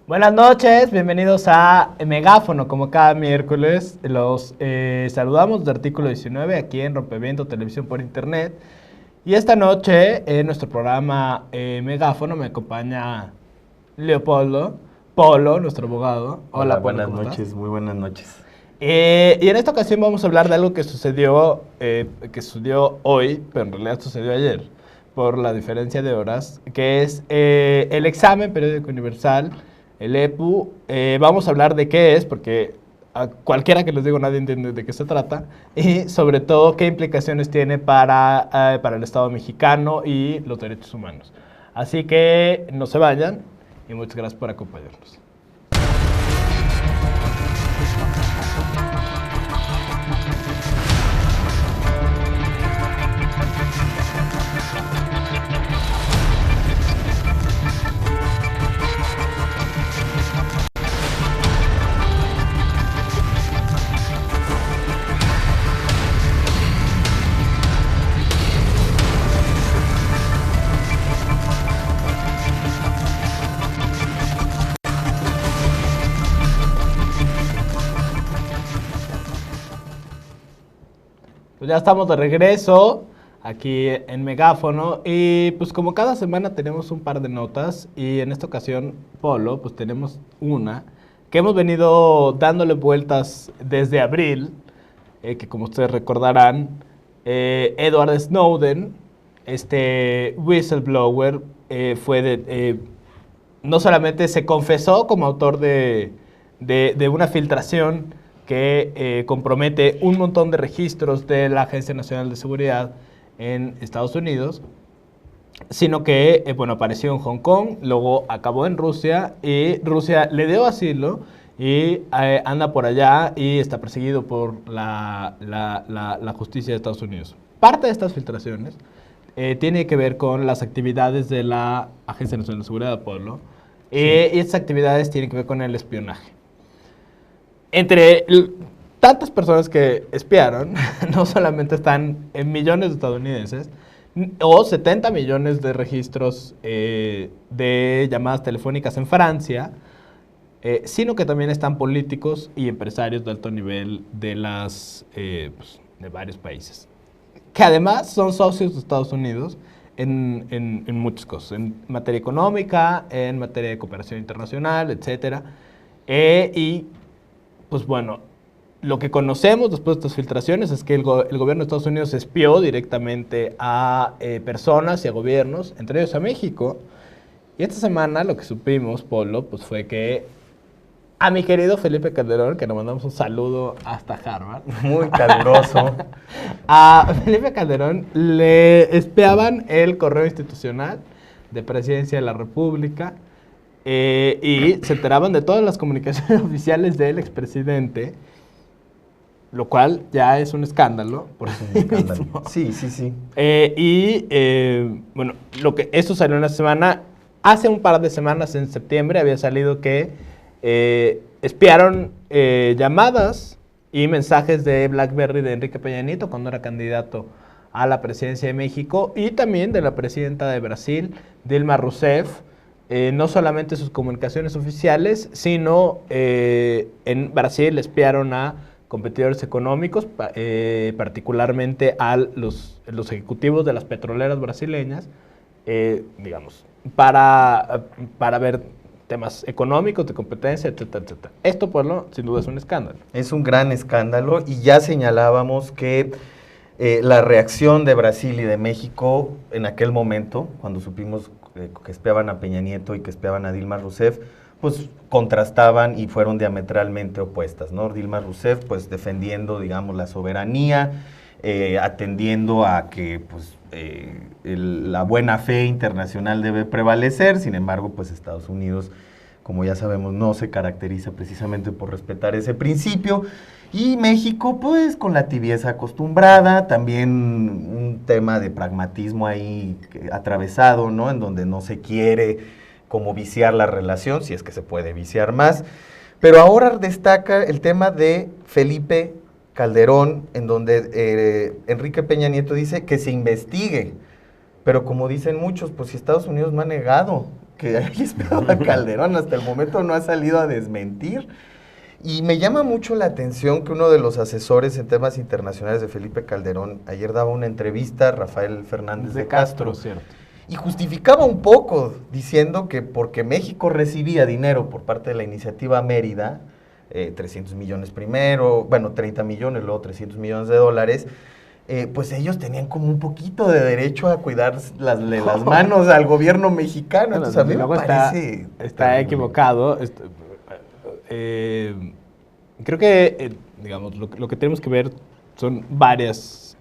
Buenas noches, bienvenidos a Megáfono, como cada miércoles. Los saludamos de Artículo 19 aquí en Rompeviento Televisión por Internet. Y esta noche en nuestro programa Megáfono me acompaña Leopoldo, Polo, nuestro abogado. Hola, Polo, buenas ¿cómo estás? noches, muy buenas noches. Y en esta ocasión vamos a hablar de algo que sucedió hoy, pero en realidad sucedió ayer, por la diferencia de horas, que es el examen periódico universal, el EPU. Vamos a hablar de qué es, porque a cualquiera que les digo nadie entiende de qué se trata, y sobre todo qué implicaciones tiene para el Estado mexicano y los derechos humanos. Así que no se vayan y muchas gracias por acompañarnos. Pues ya estamos de regreso aquí en Megáfono y pues como cada semana tenemos un par de notas y en esta ocasión, Polo, pues tenemos una que hemos venido dándole vueltas desde abril, que como ustedes recordarán, Edward Snowden, este whistleblower, no solamente se confesó como autor de una filtración que compromete un montón de registros de la Agencia Nacional de Seguridad en Estados Unidos, sino que, apareció en Hong Kong, luego acabó en Rusia, y Rusia le dio asilo y anda por allá y está perseguido por la justicia de Estados Unidos. Parte de estas filtraciones tiene que ver con las actividades de la Agencia Nacional de Seguridad, Polo, sí. Y estas actividades tienen que ver con el espionaje. Entre tantas personas que espiaron, no solamente están en millones de estadounidenses, o 70 millones de registros de llamadas telefónicas en Francia, sino que también están políticos y empresarios de alto nivel de varios países, que además son socios de Estados Unidos en muchas cosas, en materia económica, en materia de cooperación internacional, etc. Y pues bueno, lo que conocemos después de estas filtraciones es que el gobierno de Estados Unidos espió directamente a personas y a gobiernos, entre ellos a México. Y esta semana lo que supimos, Polo, pues fue que a mi querido Felipe Calderón, que le mandamos un saludo hasta Harvard. Muy caluroso. A Felipe Calderón le espiaban el correo institucional de Presidencia de la República. Y se enteraban de todas las comunicaciones oficiales del expresidente, lo cual ya es un escándalo. Por sí mismo. Sí, sí, sí. Esto salió una semana. Hace un par de semanas, en septiembre, había salido que espiaron llamadas y mensajes de BlackBerry de Enrique Peña Nieto cuando era candidato a la presidencia de México, y también de la presidenta de Brasil, Dilma Rousseff. No solamente sus comunicaciones oficiales, sino en Brasil espiaron a competidores económicos, particularmente a los ejecutivos de las petroleras brasileñas, para ver temas económicos, de competencia, etcétera, etcétera. Esto, pues, sin duda es un escándalo. Es un gran escándalo y ya señalábamos que la reacción de Brasil y de México en aquel momento, cuando supimos que espiaban a Peña Nieto y que espiaban a Dilma Rousseff, pues contrastaban y fueron diametralmente opuestas, ¿no? Dilma Rousseff, pues defendiendo, digamos, la soberanía, atendiendo a que, pues, la buena fe internacional debe prevalecer. Sin embargo, pues Estados Unidos, como ya sabemos, no se caracteriza precisamente por respetar ese principio. Y México, pues, con la tibieza acostumbrada, también un tema de pragmatismo ahí atravesado, ¿no? En donde no se quiere como viciar la relación, si es que se puede viciar más. Pero ahora destaca el tema de Felipe Calderón, en donde Enrique Peña Nieto dice que se investigue. Pero como dicen muchos, pues si Estados Unidos no ha negado que ahí espiaba a Calderón. Hasta el momento no ha salido a desmentir. Y me llama mucho la atención que uno de los asesores en temas internacionales de Felipe Calderón ayer daba una entrevista, Rafael Fernández de Castro, cierto. y justificaba un poco diciendo que porque México recibía dinero por parte de la iniciativa Mérida, 300 millones primero, bueno, 30 millones, luego 300 millones de dólares, pues ellos tenían como un poquito de derecho a cuidar las manos al gobierno mexicano. Bueno, Entonces a mí me luego parece... está equivocado. Creo que, digamos, lo que tenemos que ver son varias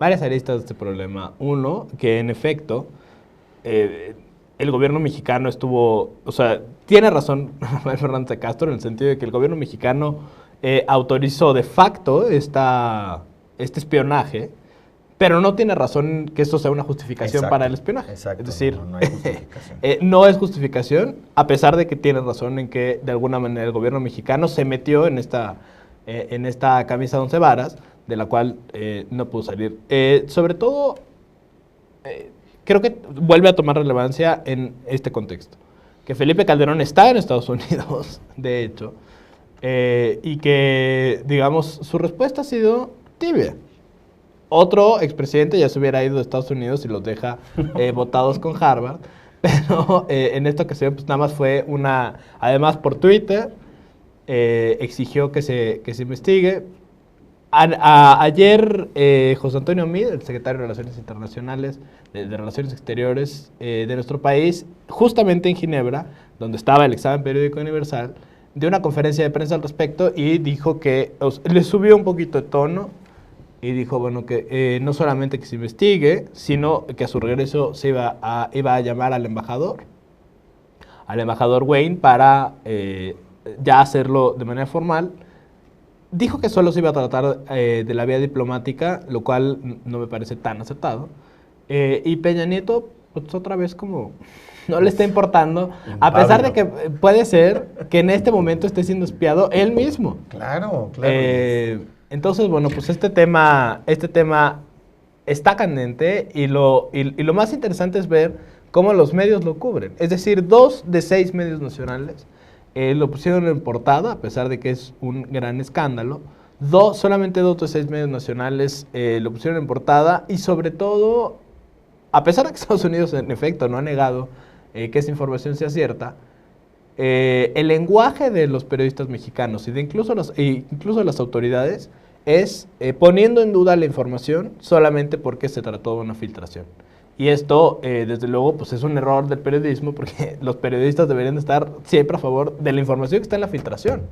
aristas de este problema. Uno, que en efecto, el gobierno mexicano estuvo, o sea, tiene razón Rafael Fernández de Castro en el sentido de que el gobierno mexicano autorizó de facto este espionaje, pero no tiene razón que esto sea una justificación para el espionaje. Exacto, es decir, no hay justificación. no es justificación, a pesar de que tiene razón en que de alguna manera el gobierno mexicano se metió en esta camisa de 11 varas, de la cual no pudo salir. Sobre todo, creo que vuelve a tomar relevancia en este contexto, que Felipe Calderón está en Estados Unidos, de hecho, y que, digamos, su respuesta ha sido tibia. Otro expresidente ya se hubiera ido de Estados Unidos y los deja votados con Harvard, pero en esta ocasión pues nada más fue además por Twitter, exigió que se investigue. Ayer José Antonio Meade, el secretario de Relaciones Internacionales, de Relaciones Exteriores de nuestro país, justamente en Ginebra, donde estaba el examen periódico universal, dio una conferencia de prensa al respecto y dijo que le subió un poquito de tono. Y dijo, bueno, que no solamente que se investigue, sino que a su regreso se iba a llamar al embajador Wayne, para ya hacerlo de manera formal. Dijo que solo se iba a tratar de la vía diplomática, lo cual no me parece tan acertado. Y Peña Nieto, pues otra vez como no le está importando, a pesar de que puede ser que en este momento esté siendo espiado él mismo. Claro. Entonces, bueno, pues este tema está candente y lo más interesante es ver cómo los medios lo cubren. Es decir, 2 de 6 medios nacionales lo pusieron en portada, a pesar de que es un gran escándalo. Solamente 2 de 6 medios nacionales lo pusieron en portada y sobre todo, a pesar de que Estados Unidos en efecto no ha negado que esa información sea cierta, el lenguaje de los periodistas mexicanos y de incluso las autoridades es poniendo en duda la información solamente porque se trató de una filtración. Y esto, desde luego, pues es un error del periodismo, porque los periodistas deberían estar siempre a favor de la información que está en la filtración.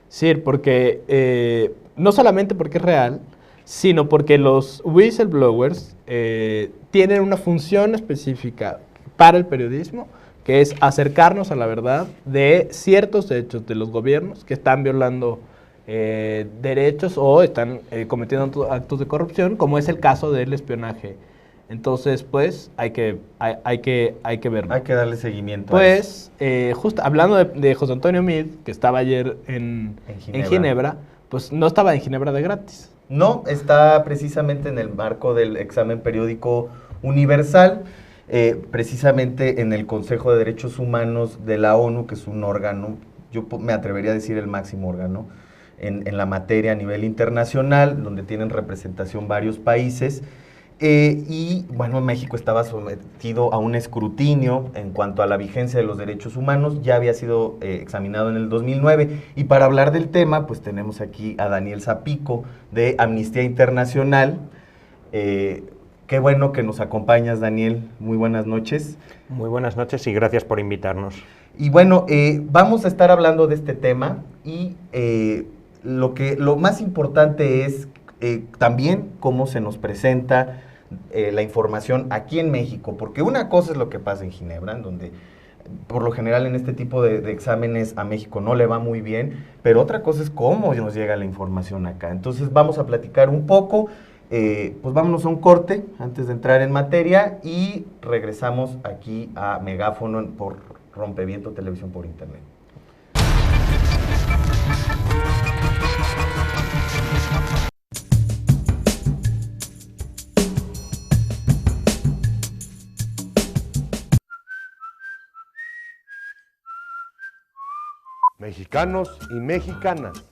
Sí, porque no solamente porque es real, sino porque los whistleblowers tienen una función específica para el periodismo, que es acercarnos a la verdad de ciertos hechos de los gobiernos que están violando derechos o están cometiendo actos de corrupción, como es el caso del espionaje. Entonces, pues, hay que verlo. Hay que darle seguimiento. Pues, justo hablando de José Antonio Meade, que estaba ayer en Ginebra, pues no estaba en Ginebra de gratis. No, está precisamente en el marco del examen periódico universal, precisamente en el Consejo de Derechos Humanos de la ONU, que es un órgano, yo me atrevería a decir el máximo órgano en la materia a nivel internacional, donde tienen representación varios países. Y bueno, México estaba sometido a un escrutinio en cuanto a la vigencia de los derechos humanos, ya había sido examinado en el 2009, y para hablar del tema, pues tenemos aquí a Daniel Zapico de Amnistía Internacional. Qué bueno que nos acompañas, Daniel, muy buenas noches. Muy buenas noches y gracias por invitarnos. Y bueno, vamos a estar hablando de este tema y lo más importante es también cómo se nos presenta la información aquí en México, porque una cosa es lo que pasa en Ginebra, en donde por lo general en este tipo de exámenes a México no le va muy bien, pero otra cosa es cómo nos llega la información acá. Entonces vamos a platicar un poco, pues vámonos a un corte antes de entrar en materia y regresamos aquí a Megáfono por Rompeviento Televisión por Internet. mexicanos y mexicanas,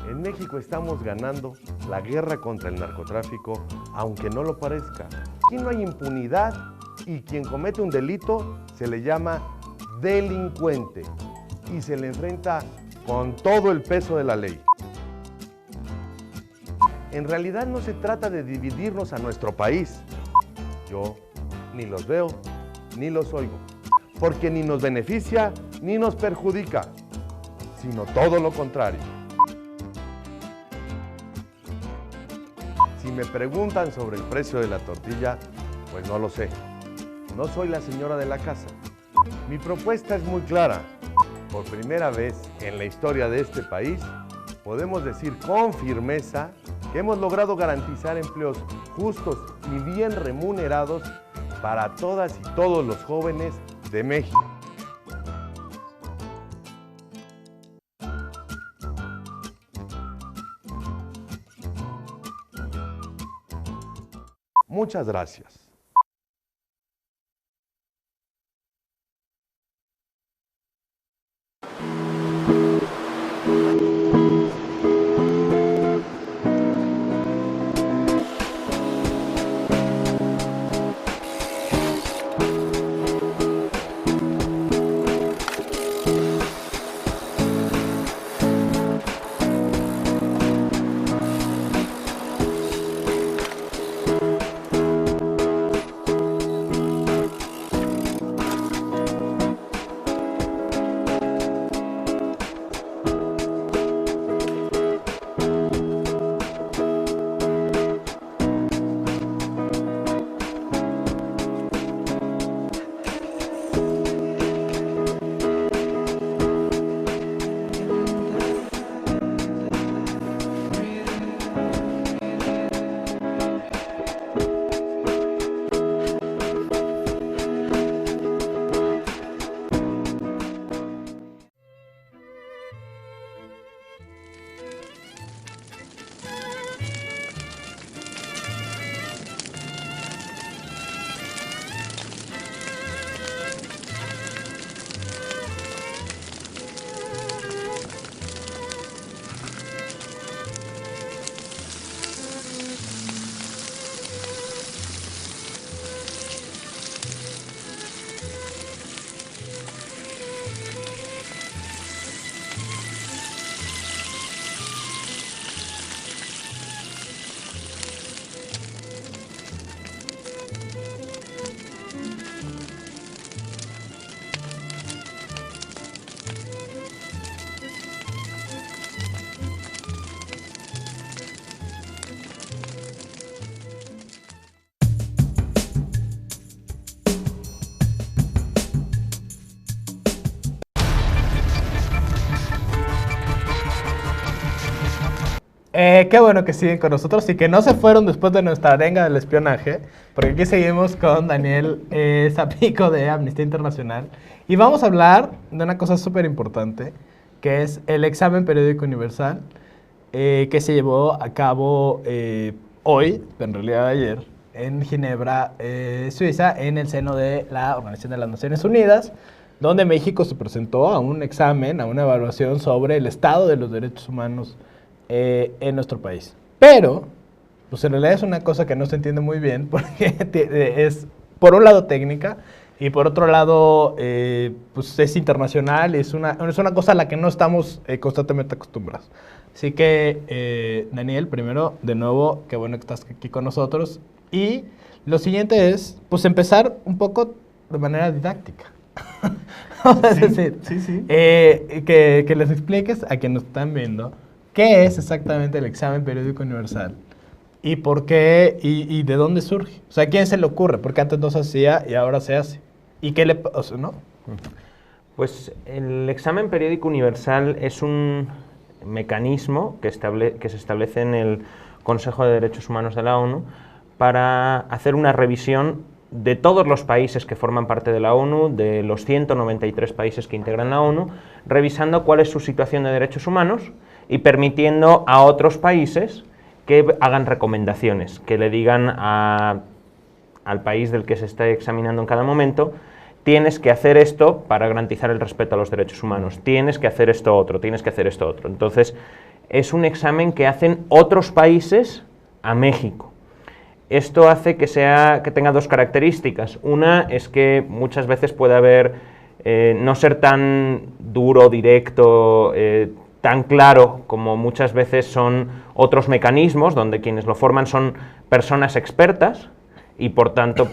en México estamos ganando la guerra contra el narcotráfico, aunque no lo parezca. Aquí no hay impunidad y quien comete un delito se le llama delincuente y se le enfrenta con todo el peso de la ley. En realidad no se trata de dividirnos a nuestro país. Yo ni los veo ni los oigo, porque ni nos beneficia ni nos perjudica, sino todo lo contrario. Si me preguntan sobre el precio de la tortilla, pues no lo sé. No soy la señora de la casa. Mi propuesta es muy clara. Por primera vez en la historia de este país, podemos decir con firmeza que hemos logrado garantizar empleos justos y bien remunerados para todas y todos los jóvenes de México. Muchas gracias. Qué bueno que siguen con nosotros y que no se fueron después de nuestra arenga del espionaje, porque aquí seguimos con Daniel Zapico de Amnistía Internacional y vamos a hablar de una cosa súper importante, que es el examen periódico universal que se llevó a cabo hoy, en realidad ayer, en Ginebra, Suiza, en el seno de la Organización de las Naciones Unidas, donde México se presentó a un examen, a una evaluación sobre el estado de los derechos humanos en nuestro país. Pero, pues en realidad es una cosa que no se entiende muy bien porque es, por un lado, técnica y por otro lado, pues es internacional y es una cosa a la que no estamos constantemente acostumbrados. Así que, Daniel, primero, de nuevo, qué bueno que estás aquí con nosotros. Y lo siguiente es, pues, empezar un poco de manera didáctica. Es decir, que les expliques a quienes nos están viendo qué es exactamente el examen periódico universal y por qué y de dónde surge. O sea, ¿a quién se le ocurre? Porque antes no se hacía y ahora se hace. ¿Y qué le pasa? ¿No? Pues el examen periódico universal es un mecanismo que se establece en el Consejo de Derechos Humanos de la ONU para hacer una revisión de todos los países que forman parte de la ONU, de los 193 países que integran la ONU, revisando cuál es su situación de derechos humanos y permitiendo a otros países que hagan recomendaciones, que le digan al país del que se está examinando en cada momento tienes que hacer esto para garantizar el respeto a los derechos humanos, tienes que hacer esto otro, tienes que hacer esto otro. Entonces, es un examen que hacen otros países a México. Esto hace que tenga dos características. Una es que muchas veces puede haber, no ser tan duro, directo, tan claro como muchas veces son otros mecanismos, donde quienes lo forman son personas expertas y por tanto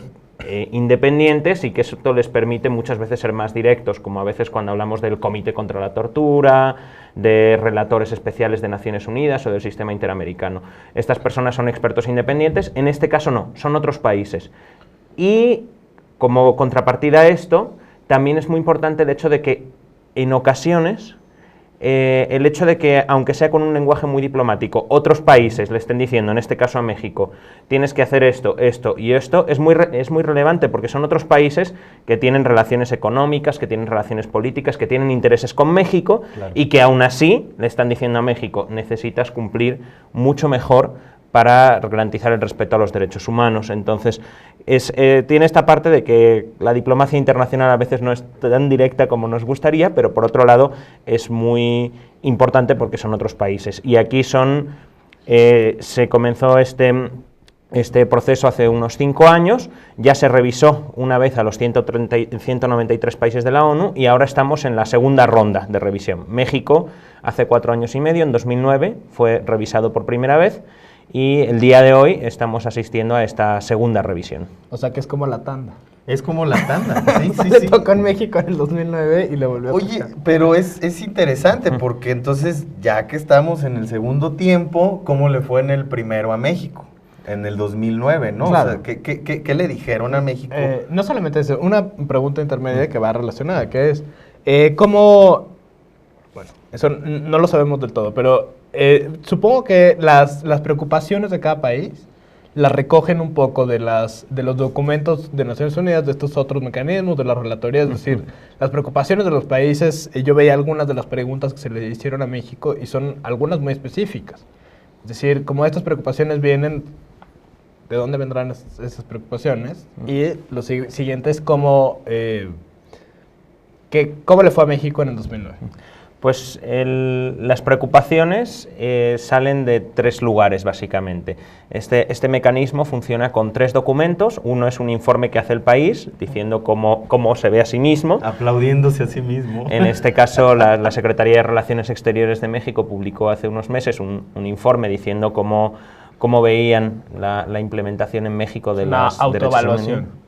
independientes, y que esto les permite muchas veces ser más directos, como a veces cuando hablamos del Comité contra la Tortura, de relatores especiales de Naciones Unidas o del sistema interamericano. Estas personas son expertos independientes, en este caso no, son otros países. Y como contrapartida a esto, también es muy importante el hecho de que en ocasiones el hecho de que, aunque sea con un lenguaje muy diplomático, otros países le estén diciendo, en este caso a México, tienes que hacer esto, esto y esto, es muy relevante, porque son otros países que tienen relaciones económicas, que tienen relaciones políticas, que tienen intereses con México, claro, y que aún así le están diciendo a México, necesitas cumplir mucho mejor para garantizar el respeto a los derechos humanos. Entonces, tiene esta parte de que la diplomacia internacional a veces no es tan directa como nos gustaría, pero por otro lado es muy importante porque son otros países. Y aquí se comenzó este proceso hace unos 5 años, ya se revisó una vez a los 193 países de la ONU y ahora estamos en la segunda ronda de revisión. México, hace 4 años y medio, en 2009, fue revisado por primera vez, y el día de hoy estamos asistiendo a esta segunda revisión. O sea que es como la tanda. Es como la tanda, sí, sí, Le sí. tocó en México en el 2009 y le volvió a Oye, tocar. pero es interesante porque entonces, ya que estamos en el segundo tiempo, ¿cómo le fue en el primero a México? En el 2009, ¿no? Claro. O sea, ¿qué le dijeron a México? No solamente eso, una pregunta intermedia que va relacionada, que es, ¿cómo...? Bueno, eso no lo sabemos del todo, pero supongo que las preocupaciones de cada país las recogen un poco de los documentos de Naciones Unidas, de estos otros mecanismos, de la relatoría, es decir, las preocupaciones de los países, yo veía algunas de las preguntas que se le hicieron a México y son algunas muy específicas. Es decir, como estas preocupaciones vienen, ¿de dónde vendrán esas preocupaciones? Y lo siguiente es cómo le fue a México en el 2009. Pues las preocupaciones salen de 3 lugares, básicamente. Este mecanismo funciona con 3 documentos. Uno es un informe que hace el país, diciendo cómo se ve a sí mismo. Aplaudiéndose a sí mismo. En este caso, la Secretaría de Relaciones Exteriores de México publicó hace unos meses un informe diciendo cómo veían la implementación en México de las autoevaluación.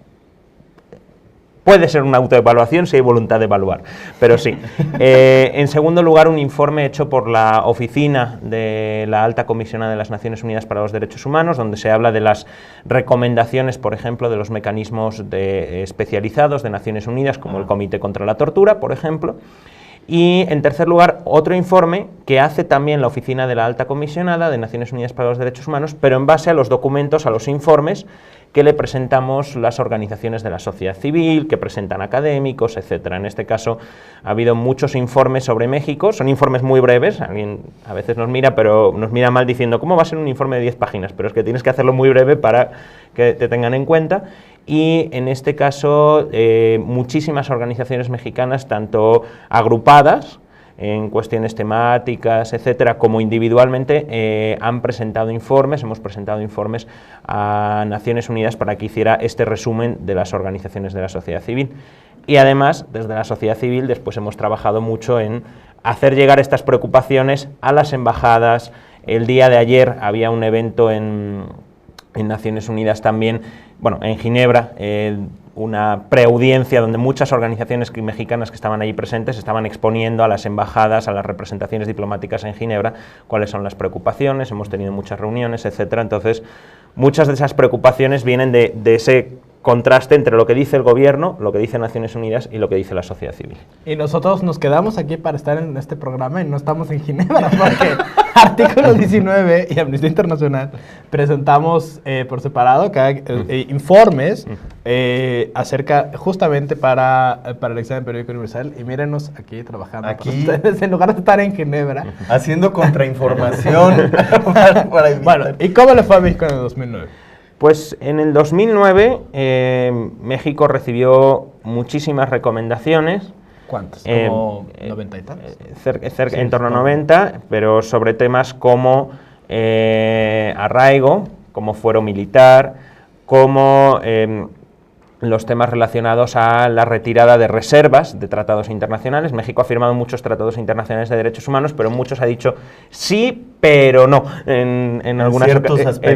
Puede ser una autoevaluación si hay voluntad de evaluar, pero sí. En segundo lugar, un informe hecho por la Oficina de la Alta Comisionada de las Naciones Unidas para los Derechos Humanos, donde se habla de las recomendaciones, por ejemplo, de los mecanismos especializados de Naciones Unidas, como el Comité contra la Tortura, por ejemplo. Y, en tercer lugar, otro informe que hace también la Oficina de la Alta Comisionada de Naciones Unidas para los Derechos Humanos, pero en base a los documentos, a los informes que le presentamos las organizaciones de la sociedad civil, que presentan académicos, etc. En este caso ha habido muchos informes sobre México, son informes muy breves, alguien a veces nos mira, pero nos mira mal diciendo, ¿cómo va a ser un informe de 10 páginas? Pero es que tienes que hacerlo muy breve para que te tengan en cuenta. Y en este caso muchísimas organizaciones mexicanas, tanto agrupadas en cuestiones temáticas, etcétera, como individualmente han presentado informes, hemos presentado informes a Naciones Unidas para que hiciera este resumen de las organizaciones de la sociedad civil. Y además, desde la sociedad civil, después hemos trabajado mucho en hacer llegar estas preocupaciones a las embajadas. El día de ayer había un evento en Naciones Unidas también, bueno, en Ginebra, una preaudiencia donde muchas organizaciones mexicanas que estaban allí presentes estaban exponiendo a las embajadas, a las representaciones diplomáticas en Ginebra, cuáles son las preocupaciones, hemos tenido muchas reuniones, etcétera. Entonces, muchas de esas preocupaciones vienen de ese contraste entre lo que dice el gobierno, lo que dice Naciones Unidas y lo que dice la sociedad civil. Y nosotros nos quedamos aquí para estar en este programa y no estamos en Ginebra, porque Artículo 19 y Amnistía Internacional presentamos por separado informes acerca, justamente para el examen periódico universal, y mírenos aquí trabajando aquí, con ustedes, en lugar de estar en Ginebra. Haciendo contrainformación para evitar. Bueno, ¿y cómo le fue a México en el 2009? Pues en el 2009 México recibió muchísimas recomendaciones. ¿Cuántas? ¿Como 90 y tantos? En torno a 90, pero sobre temas como arraigo, como fuero militar, como los temas relacionados a la retirada de reservas de tratados internacionales. México ha firmado muchos tratados internacionales de derechos humanos, pero muchos ha dicho sí, pero no, en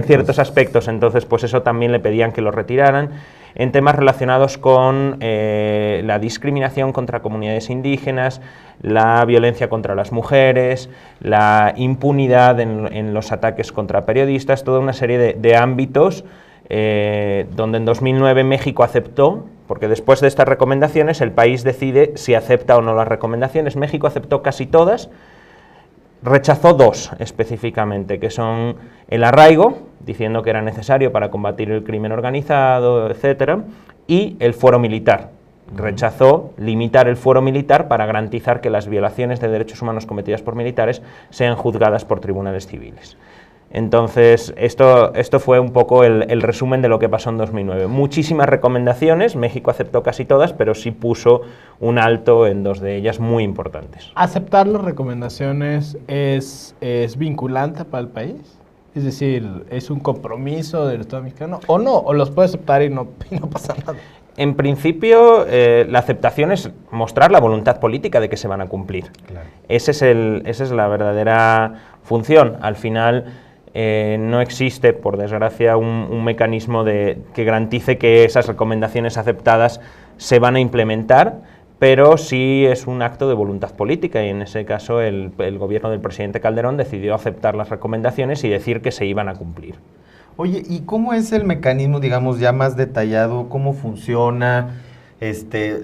ciertos aspectos. Entonces, pues eso también le pedían que lo retiraran. En temas relacionados con la discriminación contra comunidades indígenas, la violencia contra las mujeres, la impunidad en los ataques contra periodistas, toda una serie de ámbitos donde en 2009 México aceptó, porque después de estas recomendaciones el país decide si acepta o no las recomendaciones. México aceptó casi todas, rechazó dos específicamente, que son el arraigo, diciendo que era necesario para combatir el crimen organizado, etcétera, y el fuero militar. Rechazó limitar el fuero militar para garantizar que las violaciones de derechos humanos cometidas por militares sean juzgadas por tribunales civiles. Entonces, esto fue un poco el resumen de lo que pasó en 2009. Muchísimas recomendaciones, México aceptó casi todas, pero sí puso un alto en dos de ellas muy importantes. ¿Aceptar las recomendaciones es vinculante para el país? Es decir, ¿es un compromiso del Estado mexicano o no? ¿O los puede aceptar y no pasa nada? En principio, la aceptación es mostrar la voluntad política de que se van a cumplir. Claro. Esa es la verdadera función. Al final, no existe, por desgracia, un mecanismo que garantice que esas recomendaciones aceptadas se van a implementar, pero sí es un acto de voluntad política, y en ese caso el gobierno del presidente Calderón decidió aceptar las recomendaciones y decir que se iban a cumplir. Oye, ¿y cómo es el mecanismo, digamos, ya más detallado? ¿Cómo funciona?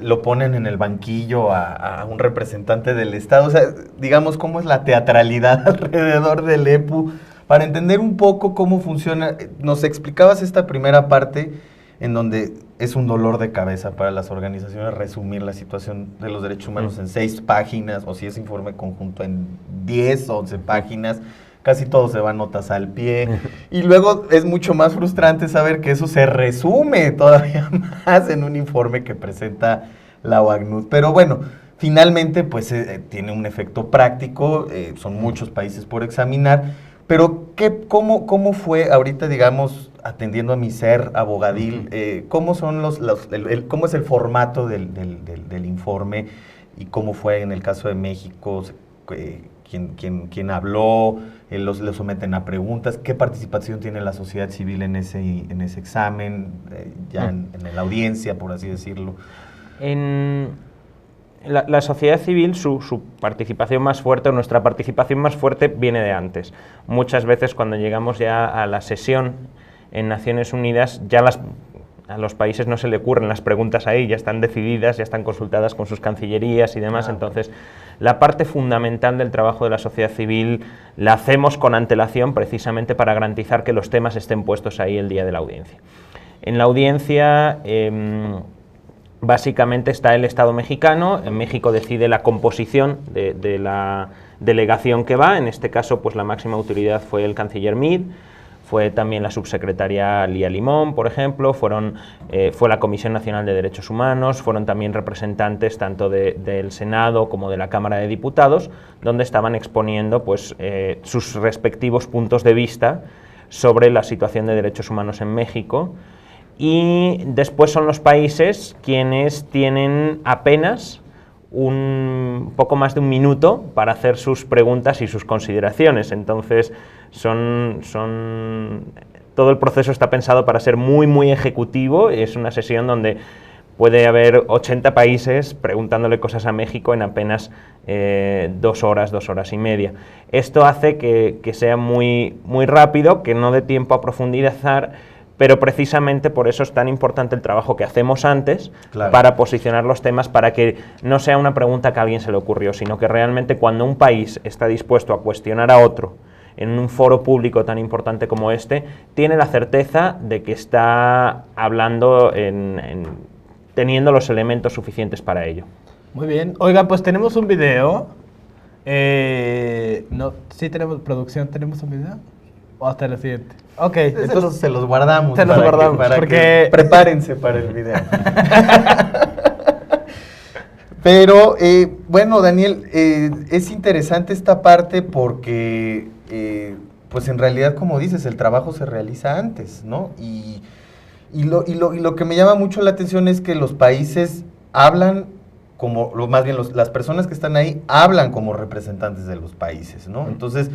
¿Lo ponen en el banquillo a un representante del Estado? O sea, digamos, ¿cómo es la teatralidad alrededor del EPU? Para entender un poco cómo funciona, nos explicabas esta primera parte en donde es un dolor de cabeza para las organizaciones resumir la situación de los derechos humanos en 6 páginas, o si es informe conjunto en 10 o 11 páginas, casi todo se va a notas al pie, y luego es mucho más frustrante saber que eso se resume todavía más en un informe que presenta la OACNUR. Pero bueno, finalmente pues tiene un efecto práctico, son muchos países por examinar. Pero, ¿cómo fue ahorita, digamos, atendiendo a mi ser abogadil, cómo son cómo es el formato del informe y cómo fue en el caso de México, quién habló, le someten a preguntas, qué participación tiene la sociedad civil en ese examen, en la audiencia, por así decirlo? La sociedad civil, su participación más fuerte, o nuestra participación más fuerte, viene de antes. Muchas veces cuando llegamos ya a la sesión en Naciones Unidas, ya a los países no se le ocurren las preguntas ahí, ya están decididas, ya están consultadas con sus cancillerías y demás. Entonces, la parte fundamental del trabajo de la sociedad civil la hacemos con antelación, precisamente para garantizar que los temas estén puestos ahí el día de la audiencia. En la audiencia básicamente está el Estado mexicano. En México decide la composición de la delegación que va. En este caso, pues la máxima autoridad fue el canciller Meade, fue también la subsecretaria Lía Limón, por ejemplo, fue la Comisión Nacional de Derechos Humanos, fueron también representantes tanto del Senado como de la Cámara de Diputados, donde estaban exponiendo pues, sus respectivos puntos de vista sobre la situación de derechos humanos en México. Y después son los países quienes tienen apenas un poco más de un minuto para hacer sus preguntas y sus consideraciones. Entonces, todo el proceso está pensado para ser muy ejecutivo. Es una sesión donde puede haber 80 países preguntándole cosas a México en apenas 2 horas, 2 horas y media. Esto hace que sea muy rápido, que no dé tiempo a profundizar, pero precisamente por eso es tan importante el trabajo que hacemos antes, claro, para posicionar los temas, para que no sea una pregunta que a alguien se le ocurrió, sino que realmente cuando un país está dispuesto a cuestionar a otro en un foro público tan importante como este, tiene la certeza de que está hablando teniendo los elementos suficientes para ello. Muy bien. Oiga, pues tenemos un video. Sí tenemos producción, ¿tenemos un video? o hasta la siguiente. Ok, Entonces se los guardamos. Se los guardamos, porque prepárense para el video. Pero, bueno, Daniel, es interesante esta parte porque, pues en realidad, como dices, el trabajo se realiza antes, ¿no? Y lo que me llama mucho la atención es que los países hablan como, más bien las personas que están ahí hablan como representantes de los países, ¿no? Entonces,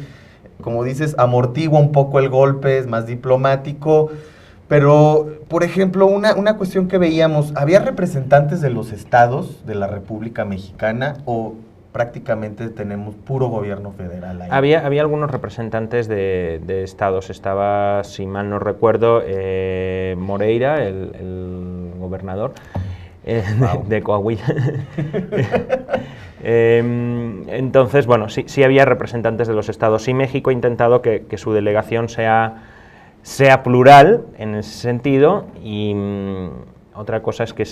como dices, amortigua un poco el golpe, es más diplomático. Pero, por ejemplo, una cuestión que veíamos, ¿había representantes de los estados de la República Mexicana o prácticamente tenemos puro gobierno federal ahí? Había algunos representantes de estados. Estaba, si mal no recuerdo, Moreira, el gobernador de Coahuila. Entonces, bueno, sí había representantes de los estados. Y México ha intentado que su delegación sea plural en ese sentido, y otra cosa es que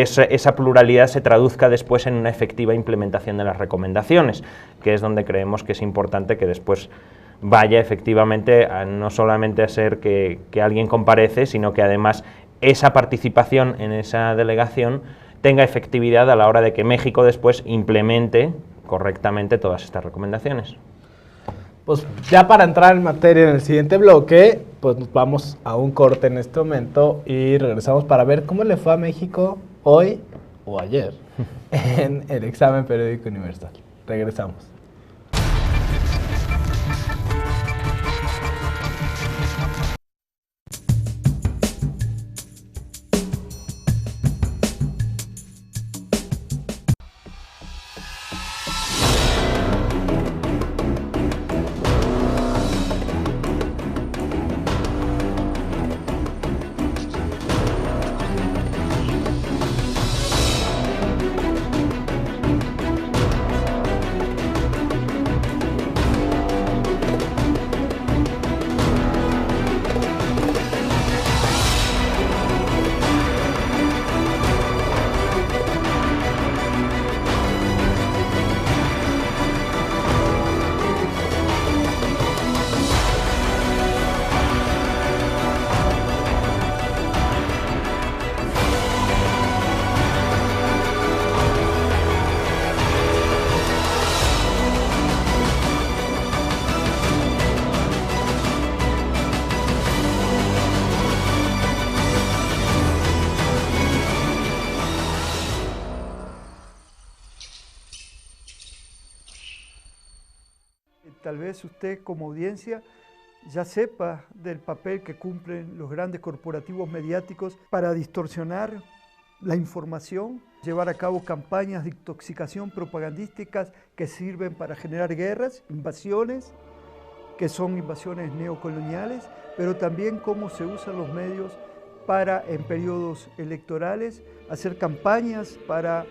esa pluralidad se traduzca después en una efectiva implementación de las recomendaciones, que es donde creemos que es importante que después vaya efectivamente no solamente a ser que alguien comparece, sino que además esa participación en esa delegación tenga efectividad a la hora de que México después implemente correctamente todas estas recomendaciones. Pues ya para entrar en materia en el siguiente bloque, pues nos vamos a un corte en este momento y regresamos para ver cómo le fue a México hoy o ayer en el examen periódico universal. Regresamos. Tal vez usted como audiencia ya sepa del papel que cumplen los grandes corporativos mediáticos para distorsionar la información, llevar a cabo campañas de intoxicación propagandísticas que sirven para generar guerras, invasiones, que son invasiones neocoloniales, pero también cómo se usan los medios para, en periodos electorales, hacer campañas para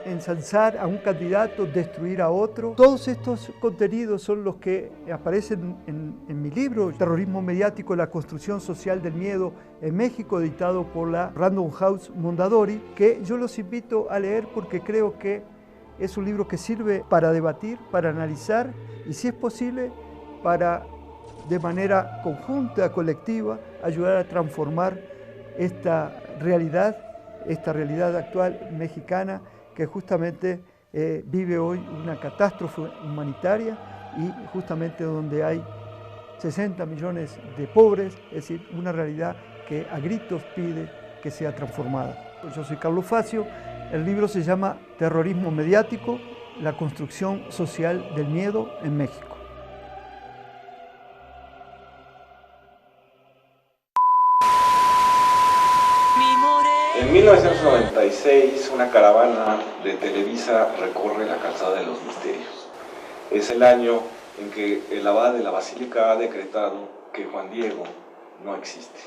ensalzar a un candidato, destruir a otro. Todos estos contenidos son los que aparecen en mi libro, Terrorismo Mediático, la construcción social del miedo en México, editado por la Random House Mondadori, que yo los invito a leer porque creo que es un libro que sirve para debatir, para analizar y, si es posible, para, de manera conjunta, colectiva, ayudar a transformar esta realidad actual mexicana, que justamente vive hoy una catástrofe humanitaria y justamente donde hay 60 millones de pobres, es decir, una realidad que a gritos pide que sea transformada. Yo soy Carlos Facio, el libro se llama Terrorismo Mediático, la construcción social del miedo en México. En 1996, una caravana de Televisa recorre la Calzada de los Misterios. Es el año en que el abad de la Basílica ha decretado que Juan Diego no existe.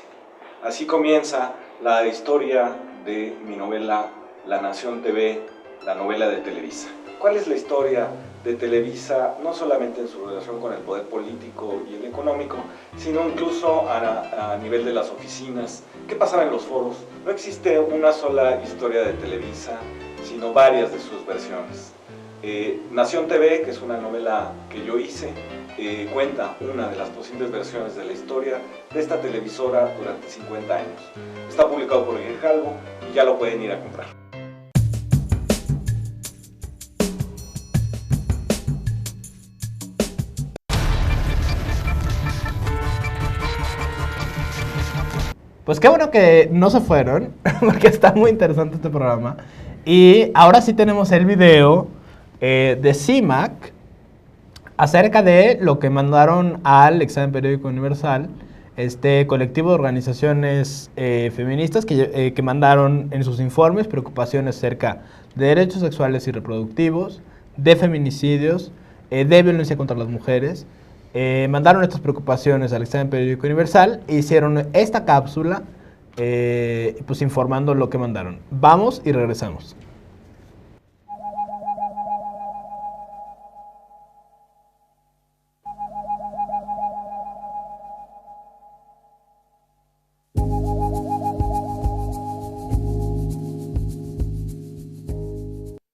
Así comienza la historia de mi novela La Nación TV, la novela de Televisa. ¿Cuál es la historia de Televisa, no solamente en su relación con el poder político y el económico, sino incluso a nivel de las oficinas? ¿Qué pasaba en los foros? No existe una sola historia de Televisa, sino varias de sus versiones. Nación TV, que es una novela que yo hice, cuenta una de las posibles versiones de la historia de esta televisora durante 50 años. Está publicado por Grijalvo y ya lo pueden ir a comprar. Pues qué bueno que no se fueron, porque está muy interesante este programa. Y ahora sí tenemos el video de CIMAC acerca de lo que mandaron al Examen Periódico Universal, este colectivo de organizaciones feministas que mandaron en sus informes preocupaciones acerca de derechos sexuales y reproductivos, de feminicidios, de violencia contra las mujeres. Mandaron estas preocupaciones al Examen Periódico Universal e hicieron esta cápsula pues informando lo que mandaron. Vamos y regresamos.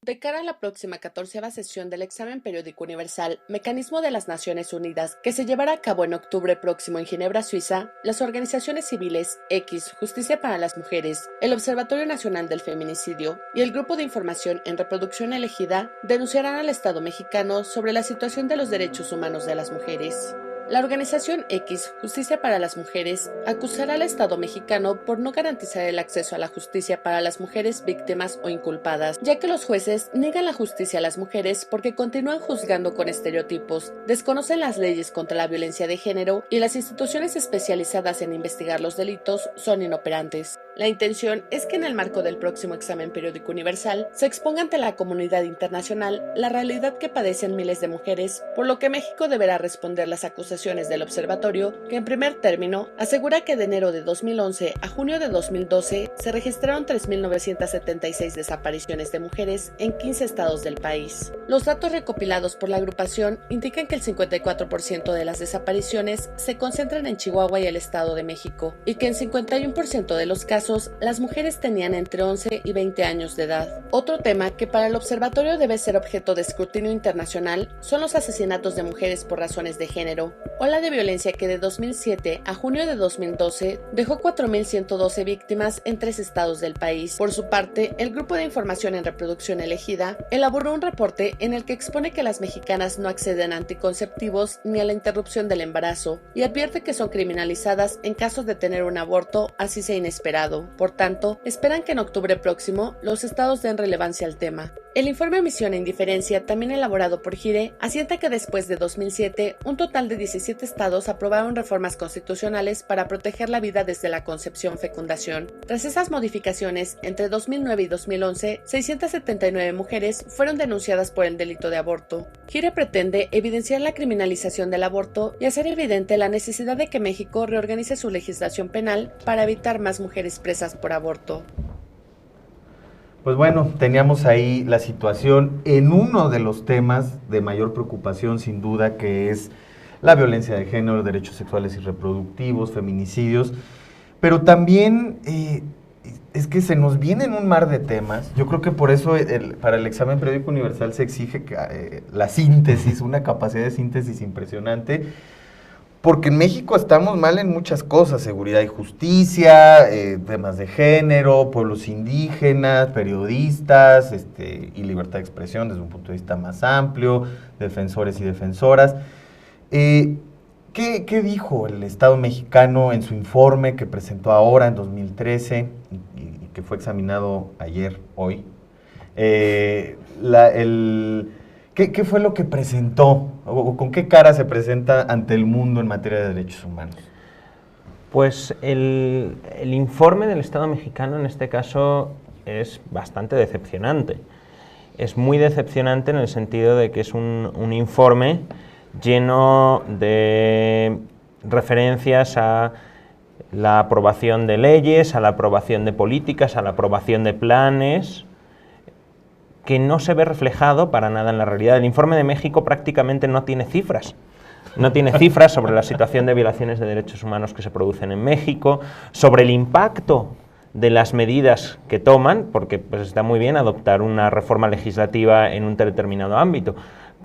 De cara a la próxima 14ª sesión del Examen Periódico Universal, Mecanismo de las Naciones Unidas, que se llevará a cabo en octubre próximo en Ginebra, Suiza, las organizaciones civiles X, Justicia para las Mujeres, el Observatorio Nacional del Feminicidio y el Grupo de Información en Reproducción Elegida denunciarán al Estado mexicano sobre la situación de los derechos humanos de las mujeres. La organización X, Justicia para las Mujeres, acusará al Estado mexicano por no garantizar el acceso a la justicia para las mujeres víctimas o inculpadas, ya que los jueces niegan la justicia a las mujeres porque continúan juzgando con estereotipos, desconocen las leyes contra la violencia de género y las instituciones especializadas en investigar los delitos son inoperantes. La intención es que en el marco del próximo Examen Periódico Universal se exponga ante la comunidad internacional la realidad que padecen miles de mujeres, por lo que México deberá responder las acusaciones del observatorio, que en primer término asegura que de enero de 2011 a junio de 2012 se registraron 3.976 desapariciones de mujeres en 15 estados del país. Los datos recopilados por la agrupación indican que el 54% de las desapariciones se concentran en Chihuahua y el Estado de México, y que en 51% de los casos las mujeres tenían entre 11 y 20 años de edad. Otro tema que para el observatorio debe ser objeto de escrutinio internacional son los asesinatos de mujeres por razones de género, ola de violencia que de 2007 a junio de 2012 dejó 4.112 víctimas en 3 estados del país. Por su parte, el Grupo de Información en Reproducción Elegida elaboró un reporte en el que expone que las mexicanas no acceden a anticonceptivos ni a la interrupción del embarazo y advierte que son criminalizadas en caso de tener un aborto, así sea inesperado. Por tanto, esperan que en octubre próximo los estados den relevancia al tema. El informe Omisión e Indiferencia, también elaborado por GIRE, asienta que después de 2007, un total de 17 estados aprobaron reformas constitucionales para proteger la vida desde la concepción-fecundación. Tras esas modificaciones, entre 2009 y 2011, 679 mujeres fueron denunciadas por el delito de aborto. GIRE pretende evidenciar la criminalización del aborto y hacer evidente la necesidad de que México reorganice su legislación penal para evitar más mujeres presas por aborto. Pues bueno, teníamos ahí la situación en uno de los temas de mayor preocupación, sin duda, que es la violencia de género, derechos sexuales y reproductivos, feminicidios, pero también es que se nos viene un mar de temas. Yo creo que por eso para el Examen Periódico Universal se exige la síntesis, una capacidad de síntesis impresionante, porque en México estamos mal en muchas cosas: seguridad y justicia, temas de género, pueblos indígenas, periodistas, y libertad de expresión desde un punto de vista más amplio, defensores y defensoras. ¿Qué dijo el Estado mexicano en su informe que presentó ahora en 2013 y que fue examinado hoy? ¿Qué fue lo que presentó? ¿O con qué cara se presenta ante el mundo en materia de derechos humanos? Pues el informe del Estado mexicano en este caso es bastante decepcionante. Es muy decepcionante en el sentido de que es un informe lleno de referencias a la aprobación de leyes, a la aprobación de políticas, a la aprobación de planes, que no se ve reflejado para nada en la realidad. El informe de México prácticamente no tiene cifras. No tiene cifras sobre la situación de violaciones de derechos humanos que se producen en México, sobre el impacto de las medidas que toman, porque pues está muy bien adoptar una reforma legislativa en un determinado ámbito,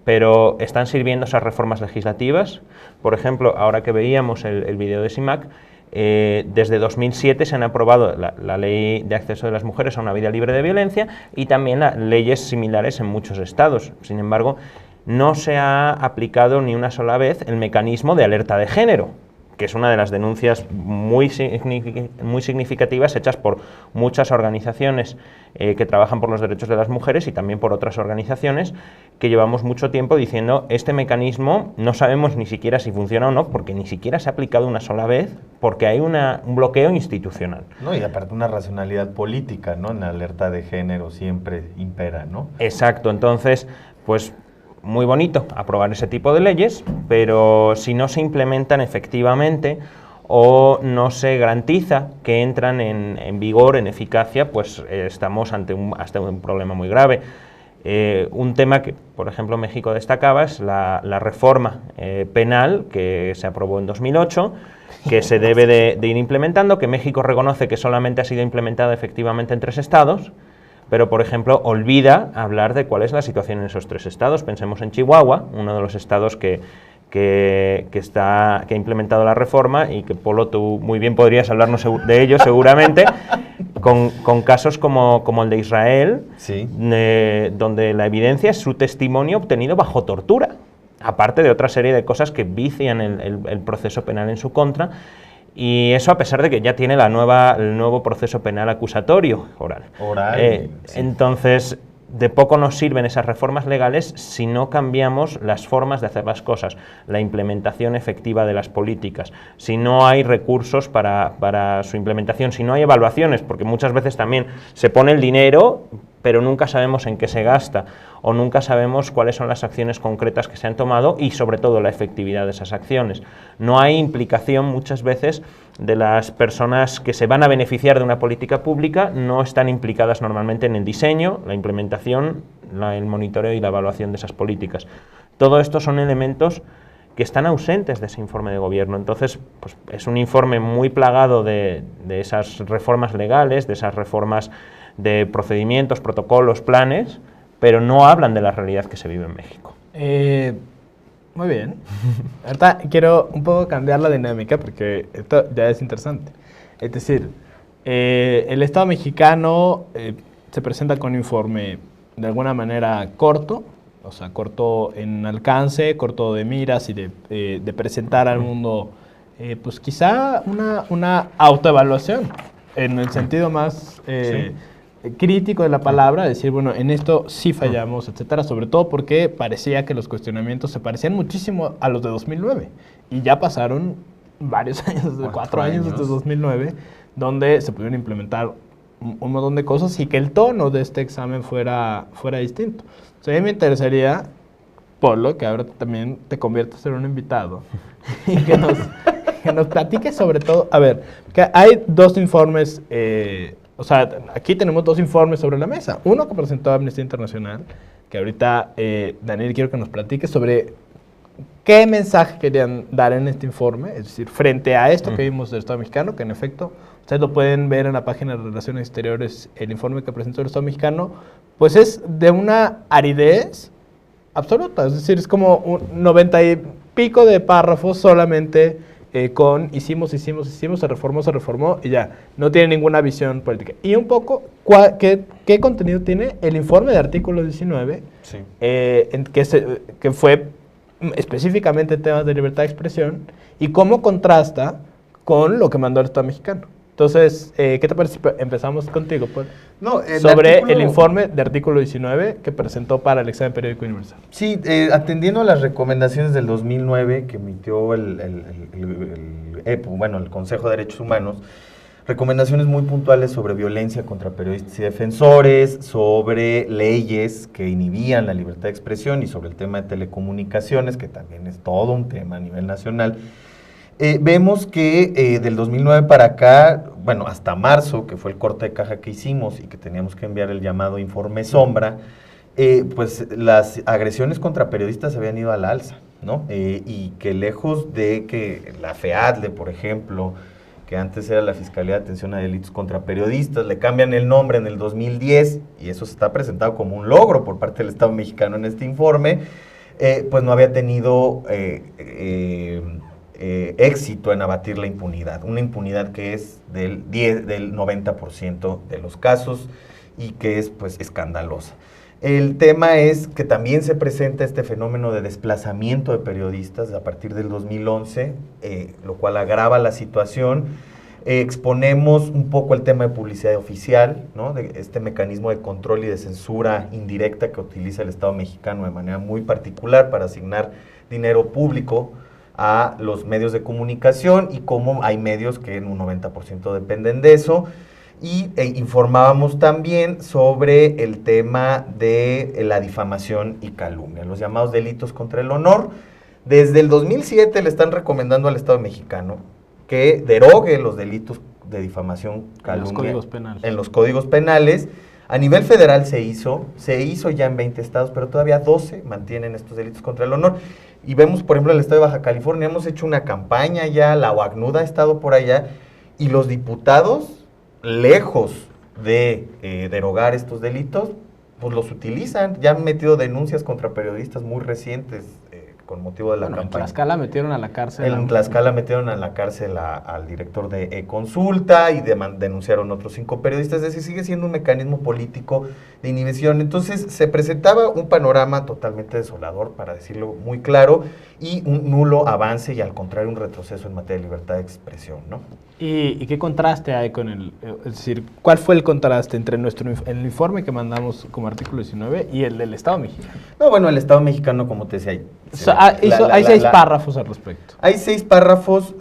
pero ¿están sirviendo esas reformas legislativas? Por ejemplo, ahora que veíamos el vídeo de SIMAC, desde 2007 se han aprobado la ley de acceso de las mujeres a una vida libre de violencia y también leyes similares en muchos estados. Sin embargo, no se ha aplicado ni una sola vez el mecanismo de alerta de género, que es una de las denuncias muy significativas hechas por muchas organizaciones que trabajan por los derechos de las mujeres y también por otras organizaciones que llevamos mucho tiempo diciendo este mecanismo no sabemos ni siquiera si funciona o no, porque ni siquiera se ha aplicado una sola vez, porque hay un bloqueo institucional. No, y aparte una racionalidad política, ¿no? En la alerta de género siempre impera, ¿no? Exacto, entonces, pues muy bonito aprobar ese tipo de leyes, pero si no se implementan efectivamente o no se garantiza que entran en vigor, en eficacia, pues estamos ante un problema muy grave. Un tema que, por ejemplo, México destacaba es la reforma penal que se aprobó en 2008, que se debe de ir implementando, que México reconoce que solamente ha sido implementada efectivamente en 3 estados, pero, por ejemplo, olvida hablar de cuál es la situación en esos 3 estados. Pensemos en Chihuahua, uno de los estados que ha implementado la reforma y que, Polo, tú muy bien podrías hablarnos de ello seguramente, con casos como el de Israel, sí, donde la evidencia es su testimonio obtenido bajo tortura, aparte de otra serie de cosas que vician el proceso penal en su contra. Y eso a pesar de que ya tiene el nuevo proceso penal acusatorio oral. Sí. Entonces, de poco nos sirven esas reformas legales si no cambiamos las formas de hacer las cosas, la implementación efectiva de las políticas, si no hay recursos para su implementación, si no hay evaluaciones, porque muchas veces también se pone el dinero, pero nunca sabemos en qué se gasta, o nunca sabemos cuáles son las acciones concretas que se han tomado y sobre todo la efectividad de esas acciones. No hay implicación muchas veces de las personas que se van a beneficiar de una política pública, no están implicadas normalmente en el diseño, la implementación, el monitoreo y la evaluación de esas políticas. Todo esto son elementos que están ausentes de ese informe de gobierno. Entonces, pues, es un informe muy plagado de esas reformas legales, de esas reformas de procedimientos, protocolos, planes, pero no hablan de la realidad que se vive en México. Muy bien. Ahorita quiero un poco cambiar la dinámica porque esto ya es interesante. Es decir, el Estado mexicano se presenta con un informe de alguna manera corto, o sea, corto en alcance, corto de miras y de presentar al mundo, pues quizá una autoevaluación en el sentido más crítico de la palabra, decir, bueno, en esto sí fallamos, etcétera, sobre todo porque parecía que los cuestionamientos se parecían muchísimo a los de 2009 y ya pasaron varios años, 4 años desde 2009, donde se pudieron implementar un montón de cosas y que el tono de este examen fuera distinto. O sea, a mí me interesaría, Polo, que ahora también te conviertas en un invitado y que nos platiques sobre todo, a ver, que hay 2 informes, o sea, aquí tenemos 2 informes sobre la mesa. Uno que presentó Amnistía Internacional, que ahorita, Daniel, quiero que nos platiques sobre qué mensaje querían dar en este informe, es decir, frente a esto que vimos del Estado mexicano, que en efecto, ustedes lo pueden ver en la página de Relaciones Exteriores, el informe que presentó el Estado mexicano, pues es de una aridez absoluta, es decir, es como un 90 y pico de párrafos solamente con hicimos, se reformó y ya, no tiene ninguna visión política. Y un poco, ¿qué contenido tiene el informe de artículo 19? Sí. Que fue específicamente temas de libertad de expresión y cómo contrasta con lo que mandó el Estado mexicano. Entonces, ¿qué te parece si empezamos contigo, Paul? No, sobre el informe de artículo 19 que presentó para el examen periódico universal. Sí, atendiendo a las recomendaciones del 2009 que emitió el EPU, bueno, el Consejo de Derechos Humanos, recomendaciones muy puntuales sobre violencia contra periodistas y defensores, sobre leyes que inhibían la libertad de expresión y sobre el tema de telecomunicaciones, que también es todo un tema a nivel nacional. Vemos que del 2009 para acá, bueno, hasta marzo, que fue el corte de caja que hicimos y que teníamos que enviar el llamado informe sombra, pues las agresiones contra periodistas habían ido al alza, ¿no? Y que lejos de que la FEADLE, por ejemplo, que antes era la Fiscalía de Atención a Delitos contra Periodistas, le cambian el nombre en el 2010, y eso se está presentado como un logro por parte del Estado mexicano en este informe, pues no había tenido éxito en abatir la impunidad, una impunidad que es del 90% de los casos y que es pues escandalosa. El tema es que también se presenta este fenómeno de desplazamiento de periodistas a partir del 2011, lo cual agrava la situación. Exponemos un poco el tema de publicidad oficial, ¿no? De este mecanismo de control y de censura indirecta que utiliza el Estado mexicano de manera muy particular para asignar dinero público a los medios de comunicación, y cómo hay medios que en un 90% dependen de eso. Y informábamos también sobre el tema de la difamación y calumnia, los llamados delitos contra el honor. Desde el 2007 le están recomendando al Estado mexicano que derogue los delitos de difamación, calumnia en los códigos penales. A nivel federal se hizo ya en 20 estados, pero todavía 12 mantienen estos delitos contra el honor. Y vemos, por ejemplo, el estado de Baja California, hemos hecho una campaña ya, la UACNUD ha estado por allá, y los diputados, lejos de derogar estos delitos, pues los utilizan. Ya han metido denuncias contra periodistas muy recientes con motivo de la campaña. En Tlaxcala metieron a la cárcel. En Tlaxcala metieron a la cárcel al director de Consulta, y denunciaron otros 5 periodistas. Es decir, sigue siendo un mecanismo político de inhibición. Entonces se presentaba un panorama totalmente desolador, para decirlo muy claro, y un nulo avance, y al contrario un retroceso en materia de libertad de expresión, ¿no? ¿Y qué contraste hay con es decir, cuál fue el contraste entre el informe que mandamos como artículo 19 y el del Estado mexicano? No, bueno, el Estado mexicano, como te decía, hay 6 párrafos al respecto. Hay 6 párrafos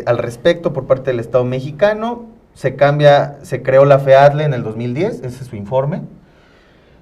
al respecto por parte del Estado mexicano. Se creó la FEADLE en el 2010, ese es su informe.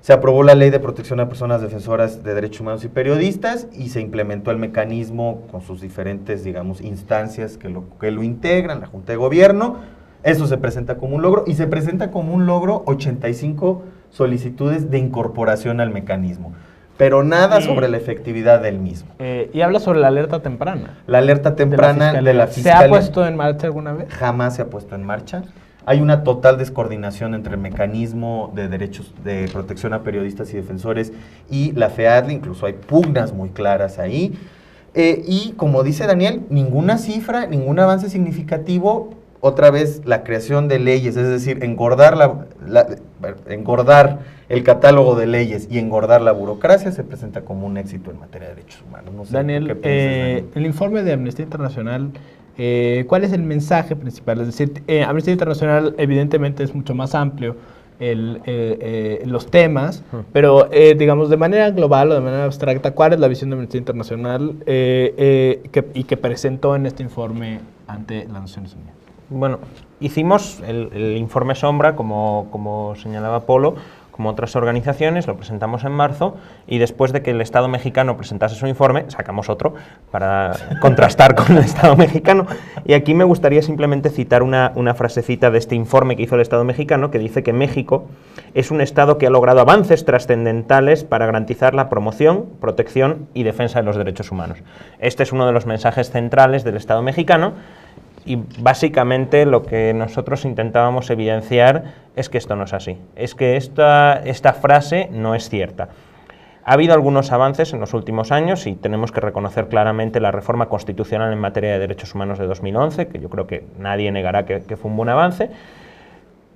Se aprobó la Ley de Protección a Personas Defensoras de Derechos Humanos y Periodistas, y se implementó el mecanismo con sus diferentes, digamos, instancias que lo integran, la Junta de Gobierno. Eso se presenta como un logro, y se presenta como un logro 85 solicitudes de incorporación al mecanismo, pero nada sobre la efectividad del mismo. Y habla sobre la alerta temprana. La alerta temprana de la Fiscalía. ¿Se ha puesto en marcha alguna vez? Jamás se ha puesto en marcha. Hay una total descoordinación entre el mecanismo de derechos de protección a periodistas y defensores y la FEADLE, incluso hay pugnas muy claras ahí. Y como dice Daniel, ninguna cifra, ningún avance significativo. Otra vez la creación de leyes, es decir, engordar el catálogo de leyes y engordar la burocracia, se presenta como un éxito en materia de derechos humanos. No sé, Daniel, ¿qué piensas, Daniel? El informe de Amnistía Internacional, ¿cuál es el mensaje principal? Es decir, Amnistía Internacional evidentemente es mucho más amplio los temas, pero digamos de manera global o de manera abstracta, ¿cuál es la visión de Amnistía Internacional que presentó en este informe ante las Naciones Unidas? Bueno, hicimos el informe sombra, como señalaba Polo, como otras organizaciones, lo presentamos en marzo, y después de que el Estado mexicano presentase su informe, sacamos otro para contrastar con el Estado mexicano. Y aquí me gustaría simplemente citar una frasecita de este informe que hizo el Estado mexicano, que dice que México es un Estado que ha logrado avances trascendentales para garantizar la promoción, protección y defensa de los derechos humanos. Este es uno de los mensajes centrales del Estado mexicano. Y básicamente lo que nosotros intentábamos evidenciar es que esto no es así, es que esta frase no es cierta. Ha habido algunos avances en los últimos años y tenemos que reconocer claramente la reforma constitucional en materia de derechos humanos de 2011, que yo creo que nadie negará que fue un buen avance,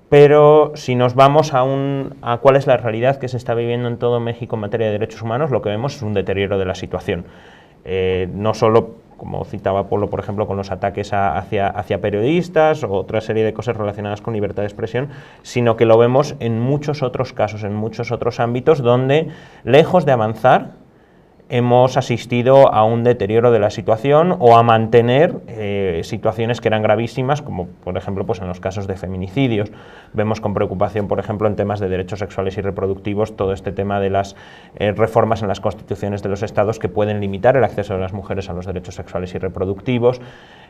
pero si nos vamos a cuál es la realidad que se está viviendo en todo México en materia de derechos humanos, lo que vemos es un deterioro de la situación. No solo, como citaba Polo, por ejemplo, con los ataques hacia periodistas o otra serie de cosas relacionadas con libertad de expresión, sino que lo vemos en muchos otros casos, en muchos otros ámbitos donde, lejos de avanzar, hemos asistido a un deterioro de la situación o a mantener situaciones que eran gravísimas, como por ejemplo pues en los casos de feminicidios. Vemos con preocupación, por ejemplo, en temas de derechos sexuales y reproductivos, todo este tema de las reformas en las constituciones de los estados que pueden limitar el acceso de las mujeres a los derechos sexuales y reproductivos.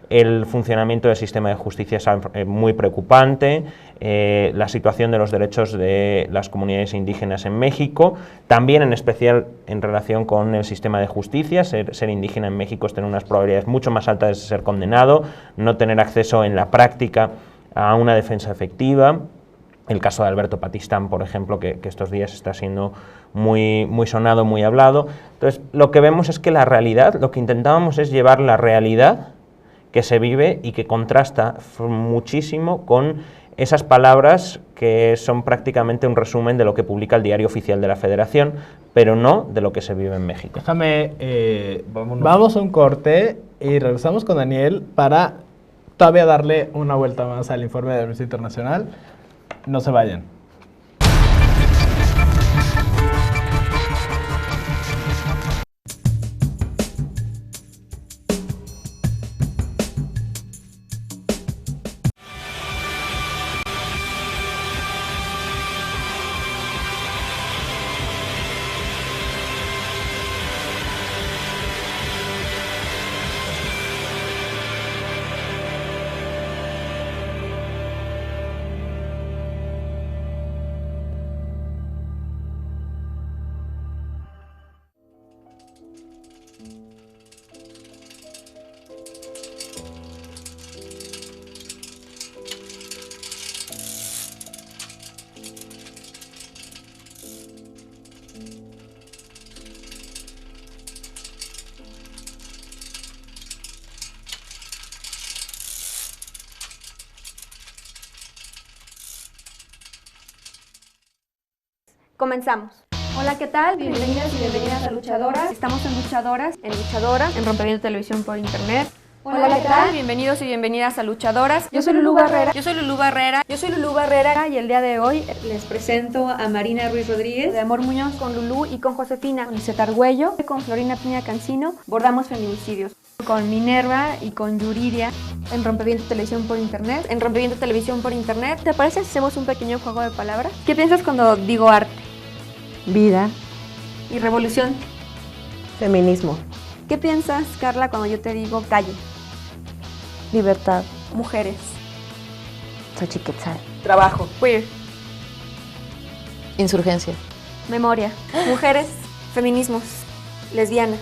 el funcionamiento del sistema de justicia es muy preocupante, la situación de los derechos de las comunidades indígenas en México, también en especial en relación con el sistema de justicia. Ser indígena en México es tener unas probabilidades mucho más altas de ser condenado, no tener acceso en la práctica a una defensa efectiva. El caso de Alberto Patistán, por ejemplo, que estos días está siendo muy sonado, muy hablado. Entonces, lo que vemos es que la realidad, lo que intentábamos es llevar la realidad que se vive y que contrasta muchísimo con esas palabras que son prácticamente un resumen de lo que publica el Diario Oficial de la Federación, pero no de lo que se vive en México. Déjame, vamos a un corte y regresamos con Daniel para todavía darle una vuelta más al informe de Amnistía Internacional. No se vayan. Comenzamos. Hola, ¿qué tal? Bienvenidos y bienvenidas a Luchadoras. Estamos en Luchadoras, en Rompeviento Televisión por Internet. Hola, ¿qué tal? Bienvenidos y bienvenidas a Luchadoras. Yo soy Lulú Barrera. Yo soy Lulú Barrera y el día de hoy les presento a Marina Ruiz Rodríguez, de Amor Muñoz, con Lulú y con Josefina, con Iseta Argüello, con Florina Piña Cancino. Bordamos feminicidios. Con Minerva y con Yuridia en Rompeviento Televisión por Internet. ¿Te parece si hacemos un pequeño juego de palabras? ¿Qué piensas cuando digo arte? Vida. ¿Y revolución? Feminismo. ¿Qué piensas, Carla, cuando yo te digo calle? Libertad. Mujeres. Xochiquetzal. Trabajo. Queer. Insurgencia. Memoria. Mujeres. Feminismos. Lesbianas.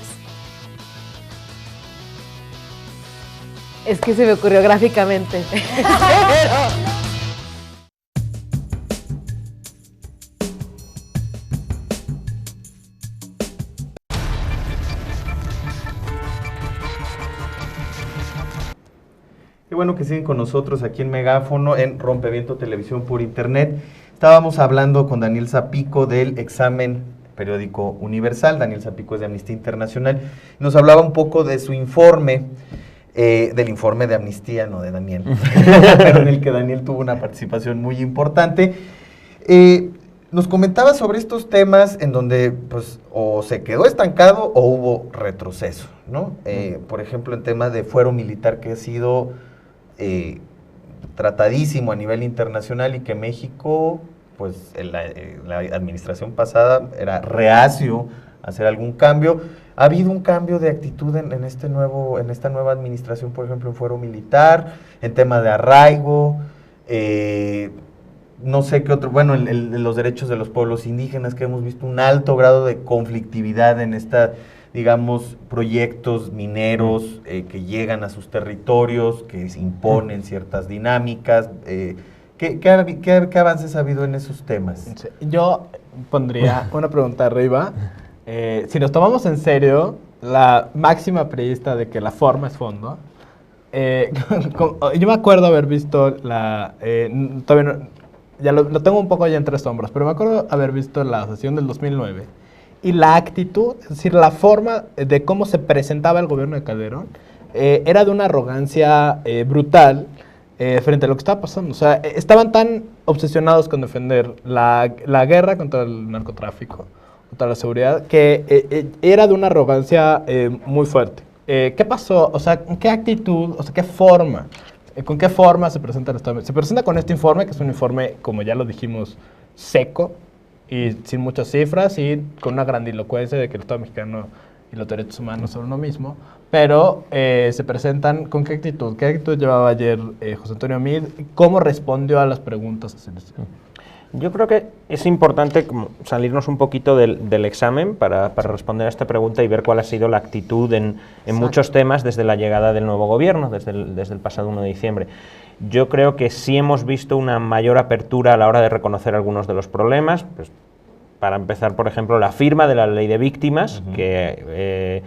Es que se me ocurrió gráficamente. Qué bueno que siguen con nosotros aquí en Megáfono, en Rompeviento Televisión por Internet. Estábamos hablando con Daniel Zapico del examen periódico universal. Daniel Zapico es de Amnistía Internacional. Nos hablaba un poco de su informe, del informe de amnistía, no de Daniel, pero en el que Daniel tuvo una participación muy importante. Nos comentaba sobre estos temas en donde pues o se quedó estancado o hubo retroceso, ¿no? Por ejemplo, en temas de fuero militar, que ha sido tratadísimo a nivel internacional y que México, pues la administración pasada era reacio a hacer algún cambio. ¿Ha habido un cambio de actitud en esta nueva administración, por ejemplo, en fuero militar, en tema de arraigo? No sé qué otro, bueno, los derechos de los pueblos indígenas, que hemos visto un alto grado de conflictividad en digamos, proyectos mineros que llegan a sus territorios, que se imponen ciertas dinámicas. ¿Qué avances ha habido en esos temas? Yo pondría una pregunta arriba. Si nos tomamos en serio la máxima priista de que la forma es fondo, yo me acuerdo haber visto todavía no, ya lo tengo un poco ya entre sombras, pero me acuerdo haber visto la sesión del 2009 y la actitud, es decir, la forma de cómo se presentaba el gobierno de Calderón era de una arrogancia brutal frente a lo que estaba pasando. O sea, estaban tan obsesionados con defender la guerra contra el narcotráfico, contra la seguridad, que era de una arrogancia muy fuerte. ¿Qué pasó? O sea, ¿qué actitud, o sea, qué forma? ¿Con qué forma se presenta el Estado? Se presenta con este informe, que es un informe, como ya lo dijimos, seco y sin muchas cifras y con una grandilocuencia de que el Estado mexicano y los derechos humanos son uno mismo, pero se presentan con qué actitud. ¿Qué actitud llevaba ayer José Antonio Meade? ¿Cómo respondió a las preguntas? Yo creo que es importante salirnos un poquito del examen para responder a esta pregunta y ver cuál ha sido la actitud en muchos temas desde la llegada del nuevo gobierno, desde el pasado 1 de diciembre. Yo creo que sí hemos visto una mayor apertura a la hora de reconocer algunos de los problemas. Pues, para empezar, por ejemplo, la firma de la ley de víctimas, que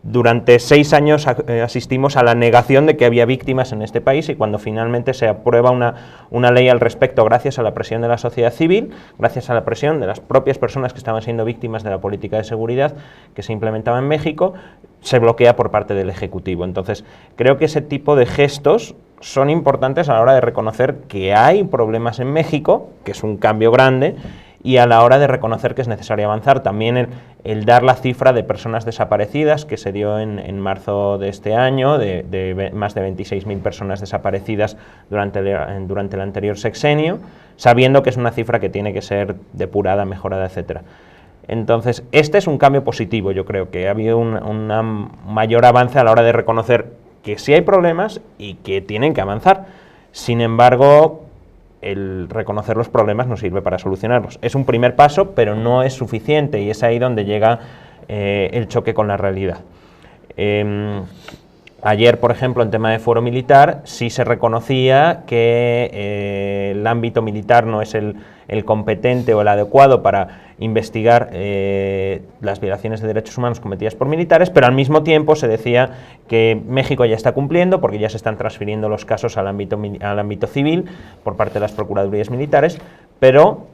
durante 6 años asistimos a la negación de que había víctimas en este país, y cuando finalmente se aprueba una ley al respecto, gracias a la presión de la sociedad civil, gracias a la presión de las propias personas que estaban siendo víctimas de la política de seguridad que se implementaba en México, se bloquea por parte del Ejecutivo. Entonces, creo que ese tipo de gestos son importantes a la hora de reconocer que hay problemas en México, que es un cambio grande, y a la hora de reconocer que es necesario avanzar. También el dar la cifra de personas desaparecidas, que se dio en marzo de este año, de más de 26.000 personas desaparecidas durante el anterior sexenio, sabiendo que es una cifra que tiene que ser depurada, mejorada, etcétera. Entonces, este es un cambio positivo. Yo creo que ha habido un mayor avance a la hora de reconocer que sí hay problemas y que tienen que avanzar. Sin embargo, el reconocer los problemas no sirve para solucionarlos. Es un primer paso, pero no es suficiente, y es ahí donde llega el choque con la realidad. Ayer, por ejemplo, en tema de fuero militar, sí se reconocía que el ámbito militar no es el competente o el adecuado para investigar las violaciones de derechos humanos cometidas por militares, pero al mismo tiempo se decía que México ya está cumpliendo porque ya se están transfiriendo los casos al ámbito civil por parte de las procuradurías militares, pero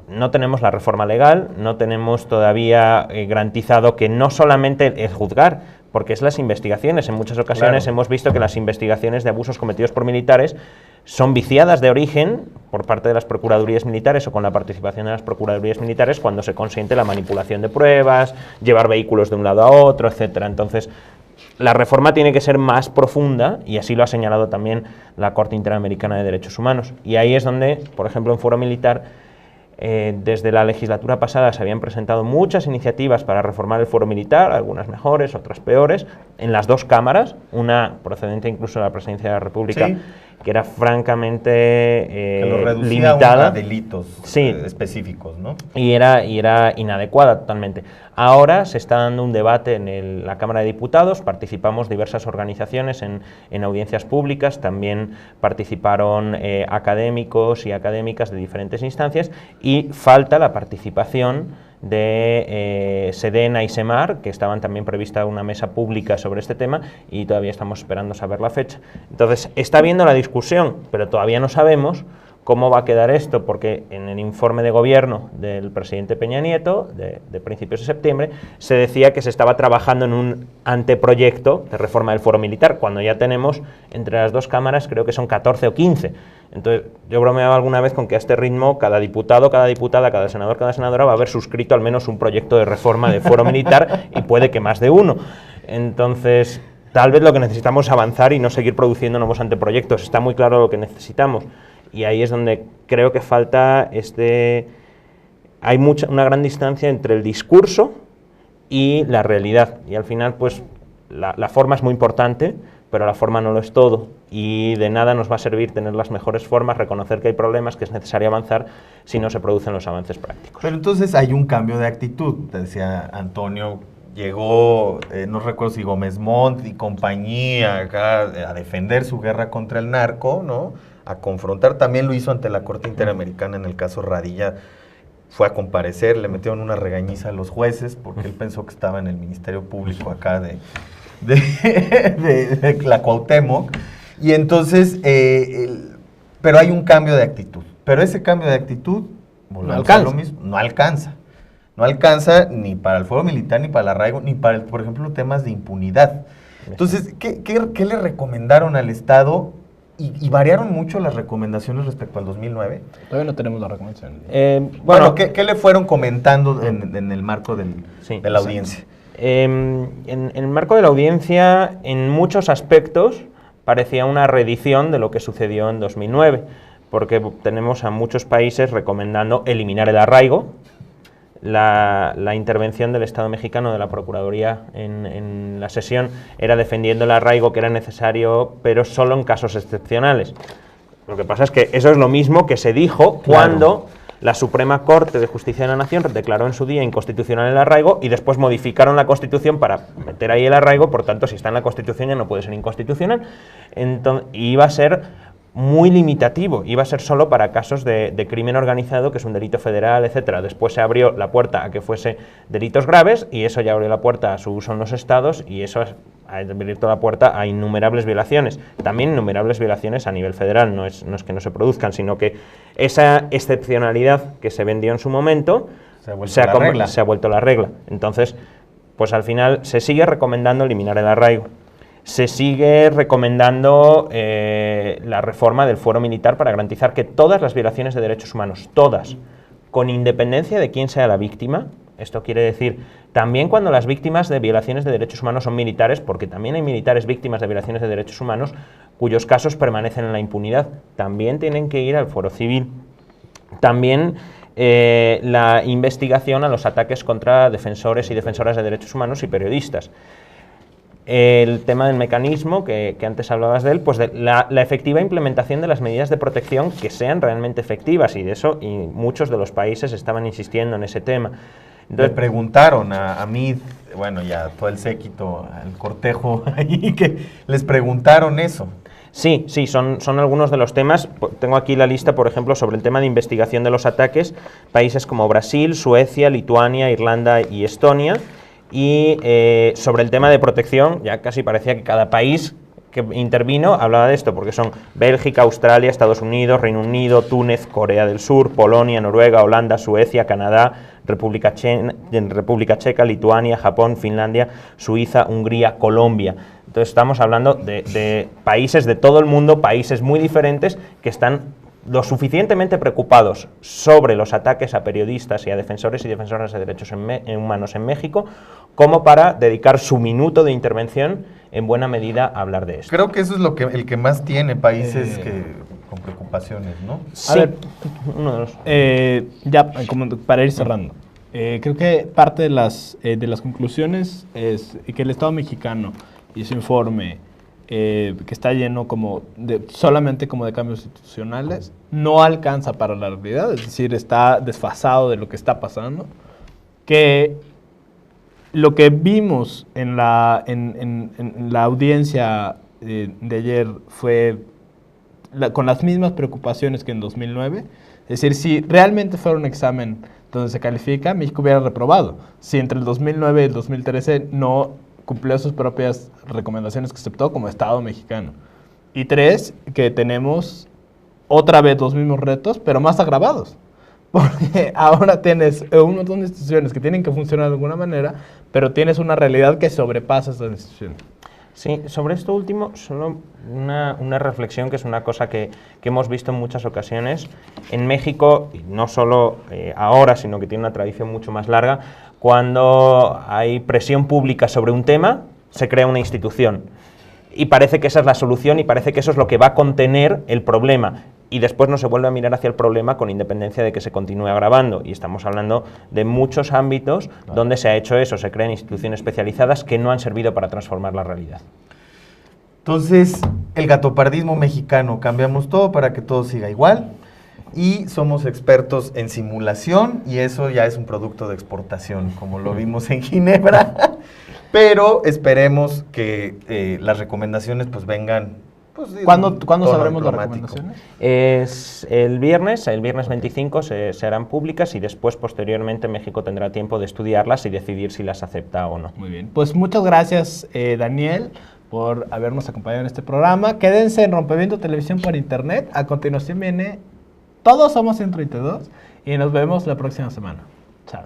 no tenemos la reforma legal, no tenemos todavía garantizado que no solamente el juzgar, porque es las investigaciones. En muchas ocasiones hemos visto que las investigaciones de abusos cometidos por militares son viciadas de origen por parte de las procuradurías militares o con la participación de las procuradurías militares cuando se consiente la manipulación de pruebas, llevar vehículos de un lado a otro, etcétera. Entonces, la reforma tiene que ser más profunda, y así lo ha señalado también la Corte Interamericana de Derechos Humanos. Y ahí es donde, por ejemplo, en fuero militar, desde la legislatura pasada se habían presentado muchas iniciativas para reformar el fuero militar, algunas mejores, otras peores, en las dos cámaras, una procedente incluso de la Presidencia de la República, ¿sí?, que era francamente que lo reducía limitada a delitos específicos, ¿no? Y era inadecuada totalmente. Ahora se está dando un debate en la Cámara de Diputados, participamos diversas organizaciones en audiencias públicas, también participaron académicos y académicas de diferentes instancias, y falta la participación de Sedena y Semar, que estaban también prevista una mesa pública sobre este tema, y todavía estamos esperando saber la fecha. Entonces, está habiendo la discusión, pero todavía no sabemos cómo va a quedar esto, porque en el informe de gobierno del presidente Peña Nieto, de principios de septiembre, se decía que se estaba trabajando en un anteproyecto de reforma del fuero militar, cuando ya tenemos entre las dos cámaras, creo que son 14 o 15. Entonces, yo bromeaba alguna vez con que a este ritmo cada diputado, cada diputada, cada senador, cada senadora va a haber suscrito al menos un proyecto de reforma del fuero militar, y puede que más de uno. Entonces, tal vez lo que necesitamos es avanzar y no seguir produciendo nuevos anteproyectos. Está muy claro lo que necesitamos. Y ahí es donde creo que falta hay una gran distancia entre el discurso y la realidad. Y al final, pues, la forma es muy importante, pero la forma no lo es todo. Y de nada nos va a servir tener las mejores formas, reconocer que hay problemas, que es necesario avanzar, si no se producen los avances prácticos. Pero entonces hay un cambio de actitud, te decía Antonio. Llegó, no recuerdo si Gómez Montt y compañía acá a defender su guerra contra el narco, ¿no? A confrontar, también lo hizo ante la Corte Interamericana en el caso Radilla, fue a comparecer, le metieron una regañiza a los jueces porque él pensó que estaba en el Ministerio Público acá de la Cuauhtémoc, y entonces, pero hay un cambio de actitud, pero ese cambio de actitud no alcanza ni para el fuero militar, ni para el arraigo, ni para, por ejemplo, temas de impunidad. Entonces, ¿qué le recomendaron al Estado? ¿Y variaron mucho las recomendaciones respecto al 2009? Todavía no tenemos la recomendación. Bueno, ¿qué le fueron comentando en el marco de la audiencia? En el marco de la audiencia, en muchos aspectos, parecía una reedición de lo que sucedió en 2009, porque tenemos a muchos países recomendando eliminar el arraigo, la intervención del Estado mexicano, de la Procuraduría en la sesión, era defendiendo el arraigo, que era necesario, pero solo en casos excepcionales. Lo que pasa es que eso es lo mismo que se dijo cuando la Suprema Corte de Justicia de la Nación declaró en su día inconstitucional el arraigo y después modificaron la Constitución para meter ahí el arraigo. Por tanto, si está en la Constitución ya no puede ser inconstitucional. Entonces, iba a ser muy limitativo, iba a ser solo para casos de crimen organizado, que es un delito federal, etcétera. Después se abrió la puerta a que fuese delitos graves y eso ya abrió la puerta a su uso en los estados y eso ha abierto la puerta a innumerables violaciones. También innumerables violaciones a nivel federal, no es que no se produzcan, sino que esa excepcionalidad que se vendió en su momento se ha vuelto la regla. Entonces, pues al final se sigue recomendando eliminar el arraigo. Se sigue recomendando la reforma del fuero militar para garantizar que todas las violaciones de derechos humanos, todas, con independencia de quién sea la víctima, esto quiere decir también cuando las víctimas de violaciones de derechos humanos son militares, porque también hay militares víctimas de violaciones de derechos humanos cuyos casos permanecen en la impunidad, también tienen que ir al fuero civil. También la investigación a los ataques contra defensores y defensoras de derechos humanos y periodistas. El tema del mecanismo, que antes hablabas de él, pues de la efectiva implementación de las medidas de protección que sean realmente efectivas, y de eso y muchos de los países estaban insistiendo en ese tema. Entonces, le preguntaron a mí, bueno, ya todo el séquito, al cortejo ahí, que les preguntaron eso. Sí, son algunos de los temas. Tengo aquí la lista, por ejemplo, sobre el tema de investigación de los ataques, países como Brasil, Suecia, Lituania, Irlanda y Estonia. Y sobre el tema de protección, ya casi parecía que cada país que intervino hablaba de esto, porque son Bélgica, Australia, Estados Unidos, Reino Unido, Túnez, Corea del Sur, Polonia, Noruega, Holanda, Suecia, Canadá, República Checa, Lituania, Japón, Finlandia, Suiza, Hungría, Colombia. Entonces estamos hablando de países de todo el mundo, países muy diferentes que están lo suficientemente preocupados sobre los ataques a periodistas y a defensores y defensoras de derechos humanos en México, como para dedicar su minuto de intervención en buena medida a hablar de esto. Creo que eso es el que más tiene países con preocupaciones, ¿no? Sí, a ver, uno de los... ya como para ir cerrando, creo que parte de las conclusiones es que el Estado mexicano y su informe, que está lleno solamente como de cambios institucionales, no alcanza para la realidad, es decir, está desfasado de lo que está pasando, que lo que vimos en la audiencia de ayer fue con las mismas preocupaciones que en 2009, es decir, si realmente fuera un examen donde se califica, México hubiera reprobado, si entre el 2009 y el 2013 no cumplió sus propias recomendaciones que aceptó como Estado mexicano. Y 3, que tenemos otra vez los mismos retos, pero más agravados. Porque ahora tienes un montón de instituciones que tienen que funcionar de alguna manera, pero tienes una realidad que sobrepasa esas instituciones. Sí, sobre esto último, solo una reflexión, que es una cosa que hemos visto en muchas ocasiones. En México, y no solo ahora, sino que tiene una tradición mucho más larga, cuando hay presión pública sobre un tema, se crea una institución. Y parece que esa es la solución y parece que eso es lo que va a contener el problema. Y después no se vuelve a mirar hacia el problema con independencia de que se continúe agravando. Y estamos hablando de muchos ámbitos donde se ha hecho eso, se crean instituciones especializadas que no han servido para transformar la realidad. Entonces, el gatopardismo mexicano, cambiamos todo para que todo siga igual. Y somos expertos en simulación, y eso ya es un producto de exportación, como lo vimos en Ginebra. Pero esperemos que las recomendaciones pues vengan. Pues, ¿Cuándo sabremos las recomendaciones? Es el viernes 25 se harán públicas, y después, posteriormente, México tendrá tiempo de estudiarlas y decidir si las acepta o no. Muy bien, pues muchas gracias, Daniel, por habernos acompañado en este programa. Quédense en Rompeviento Televisión por Internet. A continuación viene Todos Somos 132 y nos vemos la próxima semana. Chao.